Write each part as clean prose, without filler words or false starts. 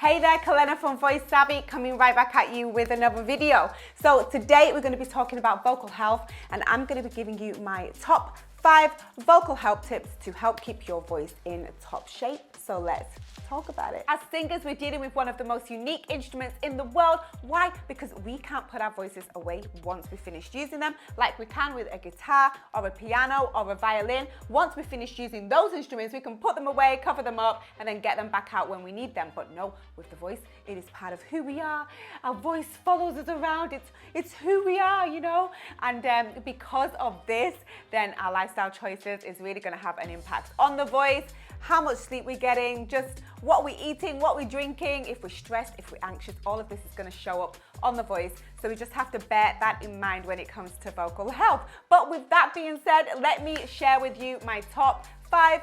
Hey there, Kalena from Voice Savvy, coming right back at you with another video. So today we're going to be talking about vocal health, and I'm going to be giving you my top 5 vocal health tips to help keep your voice in top shape. So let's talk about it. As singers, we're dealing with one of the most unique instruments in the world. Why? Because we can't put our voices away once we finish using them, like we can with a guitar or a piano or a violin. Once we finish using those instruments, we can put them away, cover them up, and then get them back out when we need them. But no, with the voice, it is part of who we are. Our voice follows us around. It's who we are, you know? And because of this, then our lifestyle choices is really gonna have an impact on the voice, how much sleep we're getting, just what we're eating, what we're drinking, if we're stressed, if we're anxious, all of this is gonna show up on the voice. So we just have to bear that in mind when it comes to vocal health. But with that being said, let me share with you my top 5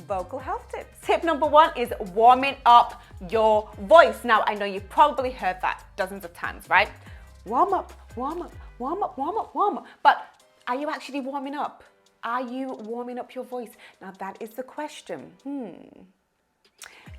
vocal health tips. Tip number 1 is warming up your voice. Now, I know you've probably heard that dozens of times, right? Warm up, warm up, warm up, warm up, warm up. But are you actually warming up? Are you warming up your voice? Now that is the question.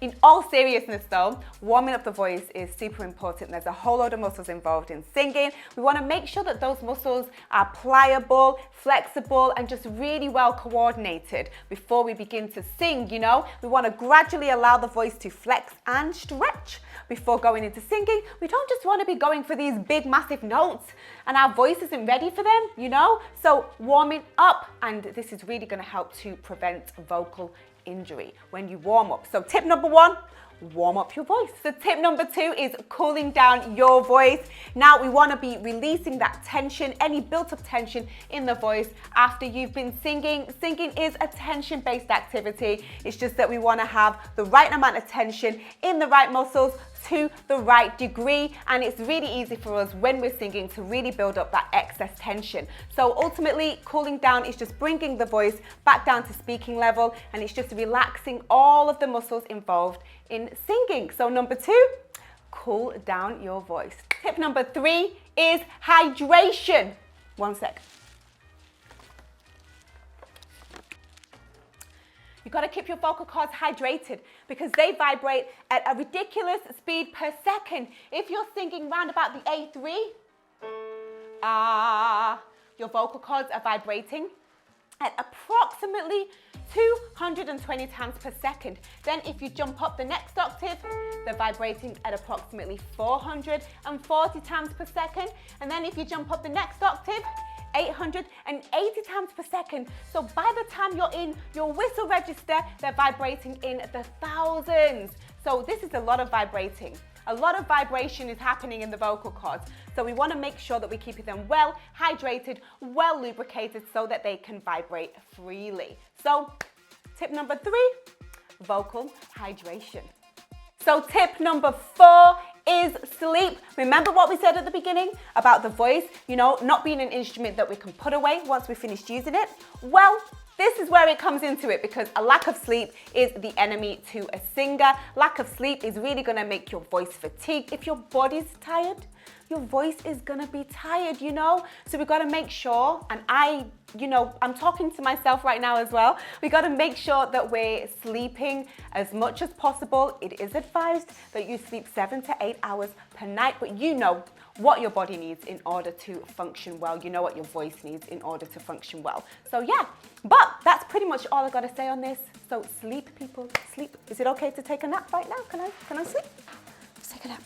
In all seriousness though, warming up the voice is super important. There's a whole load of muscles involved in singing. We want to make sure that those muscles are pliable, flexible, and just really well coordinated before we begin to sing, you know? We want to gradually allow the voice to flex and stretch before going into singing. We don't just want to be going for these big, massive notes and our voice isn't ready for them, you know? So warming up, and this is really going to help to prevent vocal injury when you warm up. So tip number 1, warm up your voice. So tip number 2 is cooling down your voice. Now we want to be releasing that tension, any built up tension in the voice after you've been singing. Singing is a tension-based activity. It's just that we want to have the right amount of tension in the right muscles to the right degree, and it's really easy for us when we're singing to really build up that excess tension. So ultimately, cooling down is just bringing the voice back down to speaking level, and it's just relaxing all of the muscles involved in singing. So number 2, cool down your voice. Tip number 3 is hydration. One sec. You've got to keep your vocal cords hydrated because they vibrate at a ridiculous speed per second. If you're singing round about the A3, your vocal cords are vibrating at approximately 220 times per second. Then if you jump up the next octave, they're vibrating at approximately 440 times per second. And then if you jump up the next octave, 880 times per second. So by the time you're in your whistle register, they're vibrating in the thousands. So this is a lot of vibrating. A lot of vibration is happening in the vocal cords. So we want to make sure that we keep them well hydrated, well lubricated so that they can vibrate freely. So tip number 3, vocal hydration. So tip number 4 is sleep. Remember what we said at the beginning about the voice, you know, not being an instrument that we can put away once we finished using it? Well, this is where it comes into it, because a lack of sleep is the enemy to a singer. Lack of sleep is really gonna make your voice fatigued. If your body's tired, your voice is gonna be tired, you know? So we gotta make sure, and I'm talking to myself right now as well. We gotta make sure that we're sleeping as much as possible. It is advised that you sleep 7 to 8 hours per night, but you know what your body needs in order to function well. You know what your voice needs in order to function well. So yeah, but that's pretty much all I gotta say on this. So sleep, people, sleep. Is it okay to take a nap right now? Can I sleep? Let's take a nap.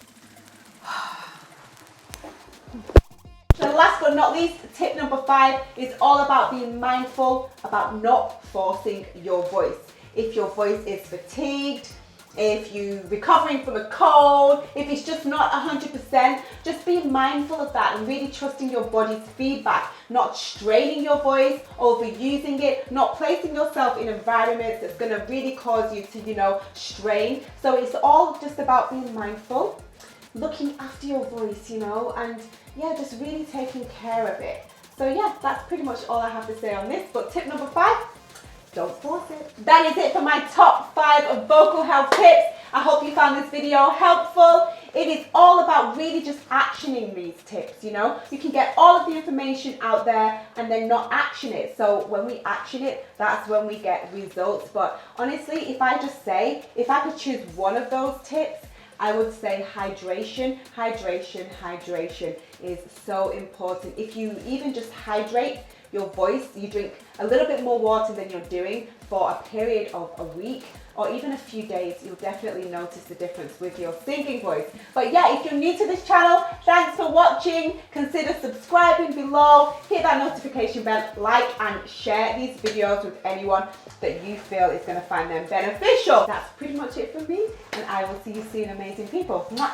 So last but not least, tip number 5 is all about being mindful about not forcing your voice. If your voice is fatigued, if you're recovering from a cold, if it's just not 100%, just be mindful of that and really trusting your body's feedback, not straining your voice, overusing it, not placing yourself in environments that's gonna really cause you to, strain. So it's all just about being mindful, looking after your voice, and yeah, just really taking care of it. So yeah, that's pretty much all I have to say on this. But tip number 5, don't force it. That is it for my top 5 of vocal health tips. I hope you found this video helpful. It is all about really just actioning these tips, You can get all of the information out there and then not action it. So when we action it, that's when we get results. But honestly, if I could choose one of those tips, I would say hydration, hydration, hydration is so important. If you even just hydrate your voice, you drink a little bit more water than you're doing for a period of a week or even a few days, you'll definitely notice the difference with your singing voice. But yeah, if you're new to this channel, thanks for watching. Consider subscribing below, hit that notification bell, like and share these videos with anyone that you feel is going to find them beneficial. That's pretty much it from me, and I will see you soon, amazing people. Mwah.